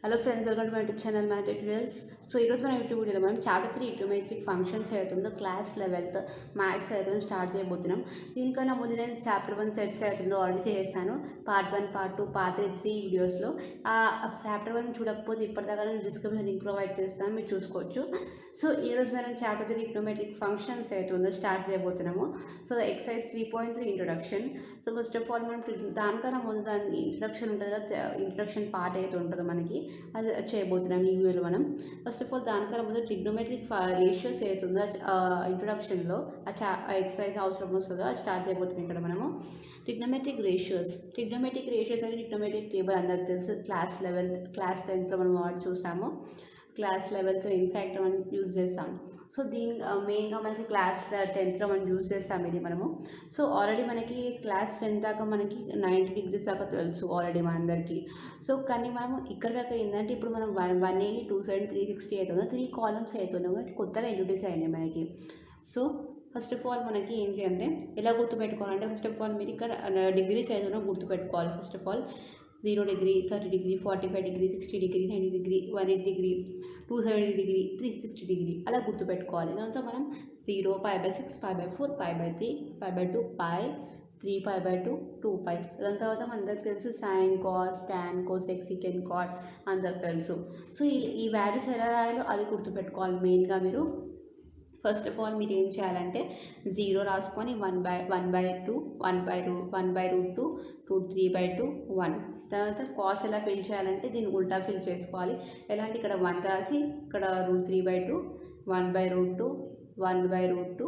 Hello friends, welcome to my YouTube channel math tutorials. So ఈరోజు మన YouTube వీడియోలో మనం చాప్టర్ 3 ట్రిగోనోమెట్రిక్ ఫంక్షన్స్ అవుతుందో క్లాస్ 11th మ్యాథ్స్ అవుతుందో స్టార్ట్ చేయబోతున్నాం. దీనికన్నా ముందు నేను చాప్టర్ 1 సెట్స్ అవుతుందో ఆల్రెడీ చేస్తాను. పార్ట్ 1, పార్ట్ 2, పార్ట్ 3 వీడియోస్లో. చాప్టర్ 1 చూడకపోతే ఇప్పటిదాకా నేను డిస్క్రిప్షన్ లింక్ ప్రొవైడ్ చేస్తాను, మీరు చూసుకోవచ్చు. సో ఈరోజు మనం చాప్టర్ 3 ట్రిగోనోమెట్రిక్ ఫంక్షన్స్ అవుతుందో స్టార్ట్ చేయబోతున్నాము. So exercise 3.3 introduction. So first of all మనం దానికన్నా ముందు దాని ఇంట్రొడక్షన్ ఉంటుంది కదా, ఇంట్రొడక్షన్ పార్ట్ అయితే ఉంటుందో మనకి అది చేయబోతున్నాం ఈ వీడియోలో మనం. ఫస్ట్ ఆఫ్ ఆల్ దానికన్నా ముందు ట్రిగ్నోమెట్రిక్ రేషియోస్ అవుతుందో ఇంట్రొడక్షన్లో ఆ ఎక్సర్సైజ్ అవసరం వస్తుందో అది స్టార్ట్ చేయబోతున్నాం ఇక్కడ మనము. ట్రిగ్నోమెట్రిక్ రేషియోస్ అంటే ట్రిగ్నోమెట్రిక్ టేబుల్ అందరికి తెలుసు. క్లాస్ 10th మనం వాడు చూసాము. క్లాస్ 11th ఇన్ఫ్యాక్ట్ మనం యూజ్ చేస్తాం. సో దీని మెయిన్గా మనకి క్లాస్ 10th మనం యూజ్ చేస్తాం ఇది మనము. సో ఆల్రెడీ మనకి క్లాస్ 10 దాకా మనకి 90 degrees దాకా తెలుసు ఆల్రెడీ మనందరికీ. సో కానీ మనం ఇక్కడ దాకా ఏంటంటే ఇప్పుడు మనం 180, 270, 360 అవుతుందో 3 కాలమ్స్ అవుతున్నాం, కొత్తగా ఇంట్రొడ్యూస్ అయినాయి మనకి. సో ఫస్ట్ ఆఫ్ ఆల్ మనకి ఏం చేయాలంటే ఎలా గుర్తుపెట్టుకోవాలంటే, ఫస్ట్ ఆఫ్ ఆల్ మీరు ఇక్కడ డిగ్రీస్ అవుతున్నా గుర్తుపెట్టుకోవాలి. First of all 0 degree, 30 degree, 45 degree, 60 degree, 90 degree, 180 degree, 270 degree, 360 degree అలా గుర్తుపెట్టుకోవాలి. దాంతో మనం 0, π/6, π/4, π/3, π/2, π3, π/2, 2π. దాని తర్వాత మనందరికి తెలుసు sine, cos, tan, cosec, secant, cot అందరికి తెలుసు. సో ఈ వాల్యూస్ ఎలా రాయాలో అది గుర్తుపెట్టుకోవాలి మెయిన్గా మీరు. ఫస్ట్ ఆఫ్ ఆల్ మీరు ఏం చేయాలంటే 0 రాసుకొని 1/2, 1/√2, √3/2, 1. తర్వాత కాస్ ఎలా ఫిల్ చేయాలంటే దీన్ని ఉల్టా ఫిల్ చేసుకోవాలి. ఎలా అంటే ఇక్కడ 1 రాసి ఇక్కడ √3/2, 1/√2, 1/√2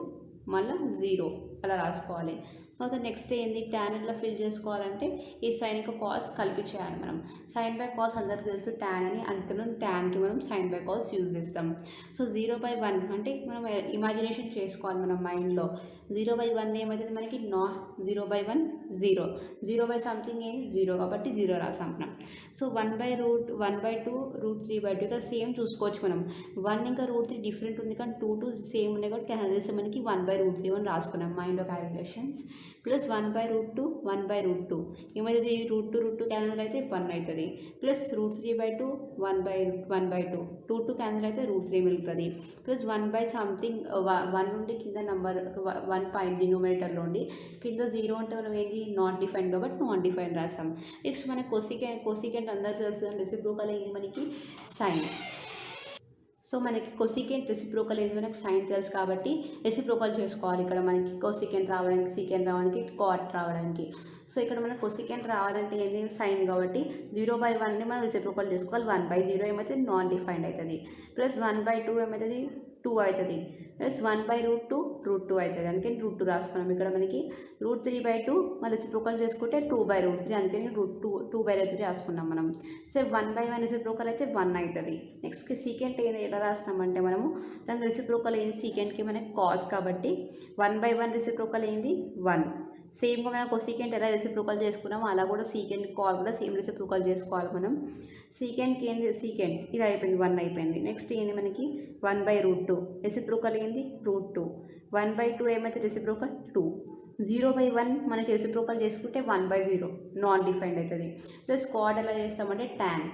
మళ్ళీ 0 అలా రాసుకోవాలి. తర్వాత నెక్స్ట్ ఏంది, ట్యాన్ ఎట్లా ఫిల్ చేసుకోవాలంటే ఈ సైన్ యొక్క కాస్ కలిపి చేయాలి మనం. సైన్ బై కాస్ అందరికీ తెలుసు ట్యాన్ అని, అందుకని ట్యాన్కి మనం సైన్ బై కాస్ యూజ్ చేస్తాం. సో 0/1 అంటే మనం ఇమాజినేషన్ చేసుకోవాలి మన మైండ్లో. 0/1 ఏమవుతుంది మనకి 0/1 0, 0 సంథింగ్ ఏంటి 0 కాబట్టి 0 రాసాం మనం. సో 1/2, √3/2 ఇక్కడ సేమ్ చూసుకోవచ్చు మనం. 1 ఇంకా √3 డిఫరెంట్ ఉంది కానీ 2 సేమ్ ఉన్నాయి కాబట్టి క్యాన్సిల్ చేస్తే మనకి 1/√3 అని రాసుకున్నాం మైండ్లో క్యాలిక్యులేషన్స్. ప్లస్ 1/√2, 1/√2 ఏమవుతుంది, √2 క్యాన్సిల్ అయితే 1 అవుతుంది. ప్లస్ √3/2, 1/2 2 క్యాన్సిల్ అయితే √3 మిగులుతుంది. ప్లస్ 1 సంథింగ్ 1 నుండి కింద నెంబర్ 1 పైన డినోమినేటర్లో ఉండి కింద 0 అంటే మనం ఏంటి నాట్ డిఫైన్డ్ కాబట్టి నాట్ డిఫైన్డ్ రాస్తాం. నెక్స్ట్ మనకి కొసికెంట్ అందరికీ తెలుసు, రెసిప్రోకల్ అయింది మనకి సైన్. సో మనకి కొసికెంట్ రెసిప్రోకల్ ఏంది మనకి సైన్ తెలుసు కాబట్టి రెసిప్రోకల్ చేసుకోవాలి. ఇక్కడ మనకి కొసికెంట్ రావడానికి, సీకెంట్ రావడానికి, కాట్ రావడానికి. సో ఇక్కడ మనకు కొసికెంట్ రావాలంటే ఏంటి సైన్ కాబట్టి 0/1ని మనం రెసిప్రోకల్ చేసుకోవాలి. 1/0 ఏమైతే నాన్ డిఫైన్డ్ అవుతుంది. ప్లస్ 1/2 ఏమవుతుంది 2 అవుతుంది. ప్లస్ 1/√2, √2 అవుతుంది. అందుకని √2 రాసుకున్నాం. ఇక్కడ మనకి √3/2 మళ్ళీ రెసిప్రోకల్ చేసుకుంటే 2/√3, అందుకని 2/3 రాసుకున్నాం మనం. సో 1/1 రెసిప్రోకల్ అయితే 1 అవుతుంది. నెక్స్ట్ సీకెంట్ ఏంది ఎలా రాస్తామంటే మనము దాని రెసిప్రోకల్ ఏంది సీకెంట్కి మనకి కాస్ కాబట్టి 1/1 రెసిప్రోకల్ ఏంది 1. సేమ్గా మనం కొసికెంట్ ఎలా రెసిప్రోకల్ చేసుకున్నామో అలా కూడా సీకెంట్ కాల్ కూడా సేమ్ రెసిప్రోకల్ చేసుకోవాలి మనం. సీకెంట్కి ఏంది సీకెంట్ ఇది అయిపోయింది 1 అయిపోయింది. నెక్స్ట్ ఏంది మనకి 1/√2 రెసిప్రోకల్ ఏంది √2. 1/2 ఏమైతే రెసిప్రోకల్ 2. 0/1 మనకి రెసిప్రోకల్ చేసుకుంటే 1/0 నాన్ డిఫైన్డ్ అవుతుంది. ప్లస్ కాట్ ఎలా చేస్తామంటే ట్యాన్.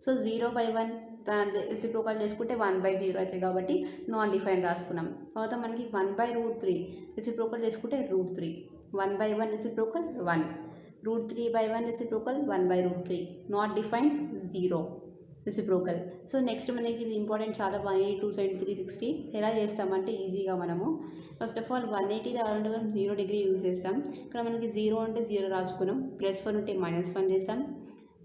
సో 0/1 దాని రెసిప్రోకల్ చేసుకుంటే 1/0 అవుతుంది కాబట్టి నాన్ డిఫైన్డ్ రాసుకున్నాం. తర్వాత మనకి 1/√3 రెసిప్రోకల్ చేసుకుంటే √3. 1/1 reciprocal 1. √3/1 reciprocal 1/√3 not defined 0 reciprocal. So next మనకి ఇది ఇంపార్టెంట్ చాలా. 180, 270, 360 ఎలా చేస్తామంటే ఈజీగా మనము ఫస్ట్ ఆఫ్ ఆల్ 180 రావాలంటే మనం 0 degree యూజ్ చేస్తాం. ఇక్కడ మనకి 0 అంటే 0 రాసుకున్నాం. +1 ఉంటే -1 చేస్తాం.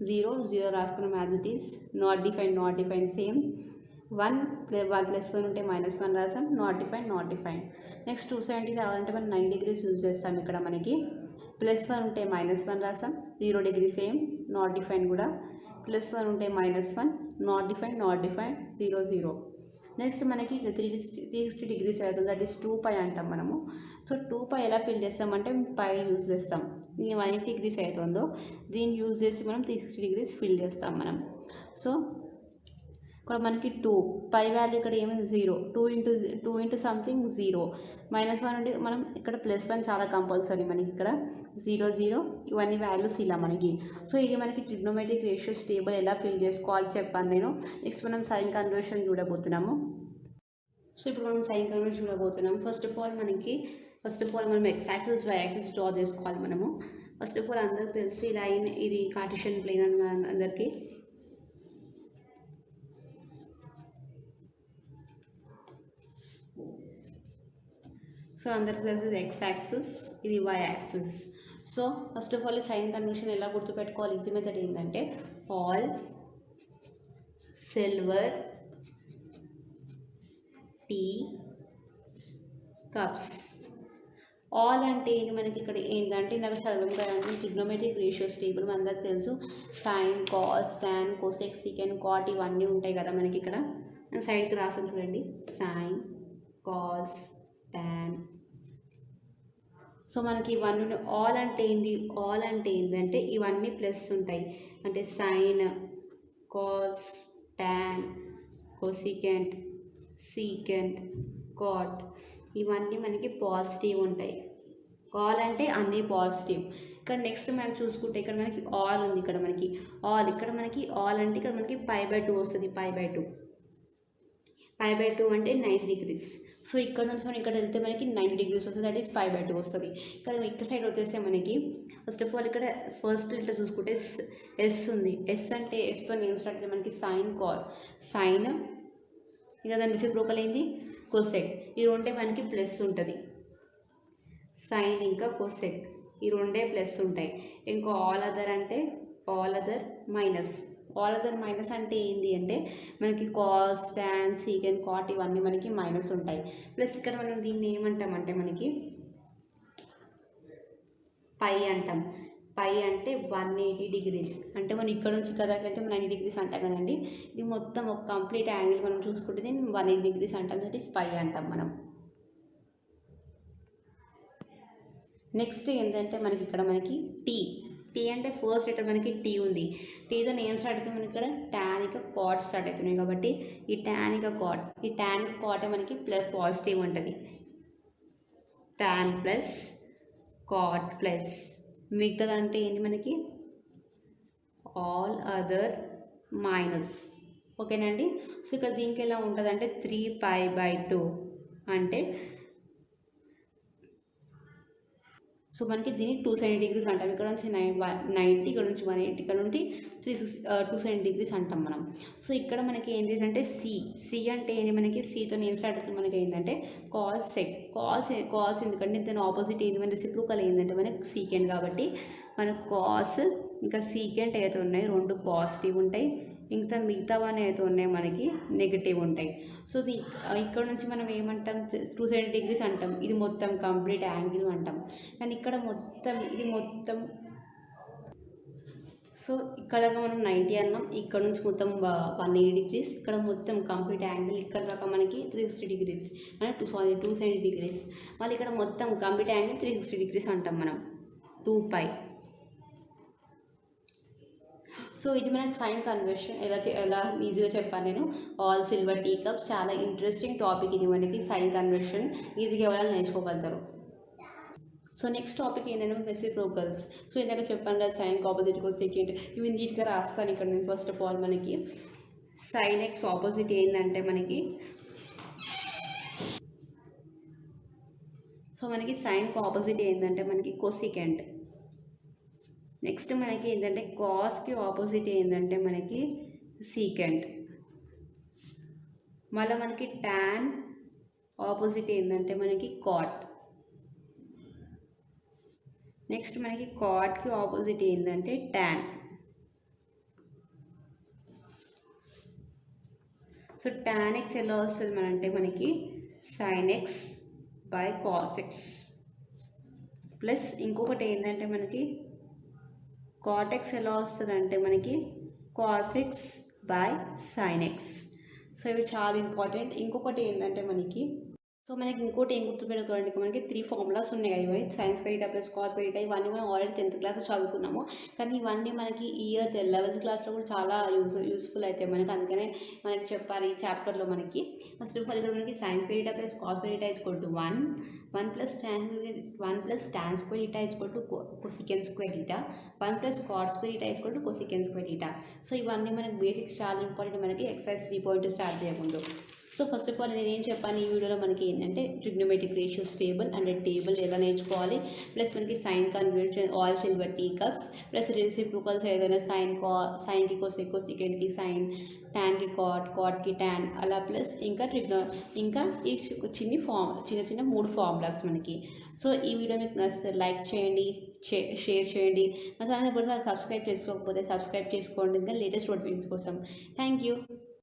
0 రాసుకున్నాం as it is. Not define same. 1 + 1 ఉంటే -1 రాసాం. Not define. నెక్స్ట్ 270 రావాలంటే మనం 9 degrees యూజ్ చేస్తాం. ఇక్కడ మనకి +1 ఉంటే -1 రాసాం. 0 degree సేమ్. నాట్ డిఫైన్ కూడా. +1 ఉంటే -1 నాట్ డిఫైన్ 0, 0. నెక్స్ట్ మనకి 360 degrees అవుతుంది, దట్ ఈస్ 2π అంటాం మనము. సో 2π ఎలా ఫిల్ చేస్తామంటే π యూజ్ చేస్తాం. ఇది 180 degrees అవుతుందో దీన్ని యూజ్ చేసి మనం 360 degrees ఫిల్ చేస్తాం మనం. సో ఇక్కడ మనకి 2 పై వాల్యూ ఇక్కడ ఏమైంది 0 2 ఇంటూ సంథింగ్ 0 -1 నుండి మనం ఇక్కడ +1 చాలా కంపల్సరీ మనకి ఇక్కడ 0 0 ఇవన్నీ వాల్యూస్ ఇలా మనకి. సో ఇది మనకి ట్రిగ్నోమెట్రిక్ రేషియోస్ టేబుల్ ఎలా ఫిల్ చేసుకోవాలి చెప్పాను నేను. నెక్స్ట్ మనం సైన్ కన్వర్షన్ చూడబోతున్నాము. సో ఇప్పుడు మనం సైన్ కన్వర్షన్ చూడబోతున్నాం. ఫస్ట్ ఆఫ్ ఆల్ మనం x axis y axis draw చేసుకోవాలి మనము. ఫస్ట్ ఆఫ్ ఆల్ అందరికి తెలుసు ఈ లైన్ ఇది కార్టెసియన్ ప్లేన్ అని అందరికీ. సో అందరికి తెలుసు ఇది ఎక్స్ యాక్సిస్, ఇది y axis. So first of all ఈ సైన్ కన్వర్షన్ ఎలా గుర్తుపెట్టుకోవాలి, ఈజీ మెథడ్ ఏంటంటే all silver tea cups. All అంటే ఇది మనకి ఇక్కడ ఏంటంటే ఇందాక చదవం కదండి ట్రిగ్నోమెట్రిక్ రేషియోస్ టేబుల్ అందరికి తెలుసు. Sine cos tan cosec secant cot ఇవన్నీ ఉంటాయి కదా మనకి. ఇక్కడ సైడ్కి రాసాను చూడండి, సైన్ కాస్ టాన్. సో మనకి ఇవన్నీ ఆల్ అంటే ఏంది, ఆల్ అంటే ఏంటంటే ఇవన్నీ ప్లస్ ఉంటాయి. అంటే sine cos tan cosecant secant cot ఇవన్నీ మనకి పాజిటివ్ ఉంటాయి. ఆల్ అంటే అన్నీ పాజిటివ్. ఇక్కడ నెక్స్ట్ మనం చూసుకుంటే ఇక్కడ మనకి ఆల్ ఉంది. ఇక్కడ మనకి ఆల్ అంటే ఇక్కడ మనకి π/2 వస్తుంది. π/2 అంటే 90 degrees. సో ఇక్కడ నుంచి మనం ఇక్కడ వెళ్తే మనకి 90 degrees వస్తుంది, దట్ ఈస్ π/2 వస్తుంది. ఇక్కడ సైడ్ వచ్చేస్తే మనకి ఫస్ట్ ఆఫ్ ఆల్ ఇక్కడ ఫస్ట్ ఇట్లా చూసుకుంటే ఎస్ ఉంది. ఎస్ అంటే ఎస్తో నేమ్ స్టార్ట్ అయితే మనకి సైన్ ఇక దాని రెసిప్రోకల్ ఏంది కోసెక్. ఈ రెండే మనకి ప్లస్ ఉంటుంది. సైన్ ఇంకా కోసెక్ ఈ రెండే ప్లస్ ఉంటాయి. ఇంకా ఆల్ అదర్ అంటే ఆల్ అదర్ మైనస్ అంటే ఏంటి అంటే మనకి కాస్ టాన్ సీకెన్ కాట్ ఇవన్నీ మనకి మైనస్ ఉంటాయి. ప్లస్ ఇక్కడ మనం దీన్ని ఏమంటామంటే మనకి పై అంటాం. పై అంటే 180 degrees. అంటే మనం ఇక్కడ నుంచి కదాకైతే 90 degrees అంటాం కదండి. ఇది మొత్తం ఒక కంప్లీట్ యాంగిల్ మనం చూసుకుంటే దీన్ని 180 degrees అంటాం, దట్ ఈస్ పై అంటాం మనం. నెక్స్ట్ ఏంటంటే మనకి ఇక్కడ మనకి టీ అంటే ఫస్ట్ లెటర్ మనకి టీ ఉంది. టీతో ఏం స్టార్ట్ అవుతుంది మనకి ఇక్కడ టానిక కాట్ స్టార్ట్ అవుతున్నాయి కాబట్టి ఈ టానిక కాట్ మనకి ప్లస్ పాజిటివ్ ఉంటుంది. టాన్ ప్లస్ కాట్ ప్లస్ మిగతాది అంటే ఏంటి మనకి ఆల్ అదర్ మైనస్. ఓకేనండి. సో ఇక్కడ దీనికి ఎలా ఉంటుంది అంటే 3π/2 అంటే సో మనకి దీన్ని 270 degrees అంటాం. ఇక్కడ నుంచి 90, ఇక్కడ నుంచి 180, ఇక్కడ నుండి 270 degrees అంటాం మనం. సో ఇక్కడ మనకి ఏంటి అంటే సి అంటే ఏంటి మనకి సితో నేమ్ స్టార్ట్ అవుతుంది. మనకి ఏంటంటే కాస్ ఎందుకంటే దాని ఆపోజిట్ ఏంది మన రెసిప్రోకల్ ఏంటంటే మనకి సీకెంట్ కాబట్టి మనకు కాస్ ఇంకా సీకెంట్ అయితే ఉన్నాయి రెండు పాజిటివ్ ఉంటాయి. ఇంకా మిగతావన్నీ అయితే ఉన్నాయి మనకి నెగిటివ్ ఉంటాయి. సో ఇక్కడ నుంచి మనం ఏమంటాం 270 degrees అంటాం. ఇది మొత్తం కంప్లీట్ యాంగిల్ అంటాం. కానీ ఇక్కడ ఇది మొత్తం సో ఇక్కడ దాకా మనం 90 అన్నాం. ఇక్కడ నుంచి మొత్తం 180 degrees. ఇక్కడ మొత్తం కంప్లీట్ యాంగిల్ ఇక్కడ దాకా మనకి 360 degrees అంటే 270 degrees. మళ్ళీ ఇక్కడ మొత్తం కంప్లీట్ యాంగిల్ 360 degrees అంటాం మనం 2π. సో ఇది మనకి సైన్ కన్వర్షన్ ఎలా ఈజీగా చెప్పాను నేను. ఆల్ సిల్వర్ టీ కప్స్ చాలా ఇంట్రెస్టింగ్ టాపిక్ ఇది మనకి సైన్ కన్వర్షన్ ఈజీగా ఎవరైనా నేర్చుకోగలుగుతారు. సో నెక్స్ట్ టాపిక్ ఏంటంటే రెసిప్రోకల్స్. సో ఇందాక చెప్పాను కదా సైన్ ఆపోజిట్ కోసెకెంట్ ఇవి నీట్గా రాస్తాను ఇక్కడ నేను. ఫస్ట్ ఆఫ్ ఆల్ మనకి సైన్ ఎక్స్ ఆపోజిట్ ఏంటంటే మనకి సైన్కి ఆపోజిట్ ఏంటంటే మనకి కోసికెంట్. నెక్స్ట్ మనకి ఏంటంటే కాస్కి ఆపోజిట్ ఏంటంటే మనకి సీకెంట్. మళ్ళీ మనకి టాన్ ఆపోజిట్ ఏంటంటే మనకి కాట్. నెక్స్ట్ మనకి కాట్కి ఆపోజిట్ ఏంటంటే టాన్. సో టాన్ ఎక్స్ ఎలా వస్తుంది మనంటే మనకి sign X by cos X plus ఇంకొకటి ఏంటంటే మనకి కాట్ ఎక్స్ ఎలా వస్తుంది అంటే మనకి cos X by sine X. So ఇవి చాలా ఇంపార్టెంట్. ఇంకొకటి ఏంటంటే మనకి సో మనకి ఇంకోటి ఏం గుర్తుపెట్టుకోవాలంటే మనకి 3 ఫార్ములాస్ ఉన్నాయి కదా ఇవి sign square theta plus cos square eta ఇవన్నీ మనం ఆల్రెడీ 10th క్లాస్లో చదువుకున్నాము. కానీ ఇవన్నీ మనకి ఈ ఇయర్ 11th క్లాస్లో కూడా చాలా యూస్ఫుల్ అవుతాయి మనకి. అందుకనే మనకి చెప్పారు ఈ చాప్టర్లో మనకి. ఫస్ట్ ఆఫ్ ఆల్ ఇక్కడ మనకి sine square theta plus cos square theta equal to 1 plus tan square theta equal to cosecant square theta 1 plus cot square theta equal to cosecant square theta. So ఇవన్నీ మనకి basics చాలా important మనకి exercise 3.2 start చేయకముందు. So first of all నేను ఏం చెప్పాను ఈ వీడియోలో మనకి ఏంటంటే trigonometric ratios table and table ఎలా నేర్చుకోవాలి, ప్లస్ మనకి sine conversion all silver tea cups, plus reciprocals ఏదైనా సైన్కి కొసెకండ్కి సైన్, ట్యాన్కి కాట్కి ట్యాన్ అలా, ప్లస్ ఇంకా ఇంకా ఈ చిన్న చిన్న 3 ఫార్ములాస్ మనకి. సో ఈ వీడియో మీకు నచ్చితే లైక్ చేయండి, షేర్ చేయండి. మా ఛానల్ ఎప్పుడు సబ్స్క్రైబ్ చేసుకోకపోతే సబ్స్క్రైబ్ చేసుకోండి ఇంకా లేటెస్ట్ నోటిఫికేషన్స్ కోసం. Thank you.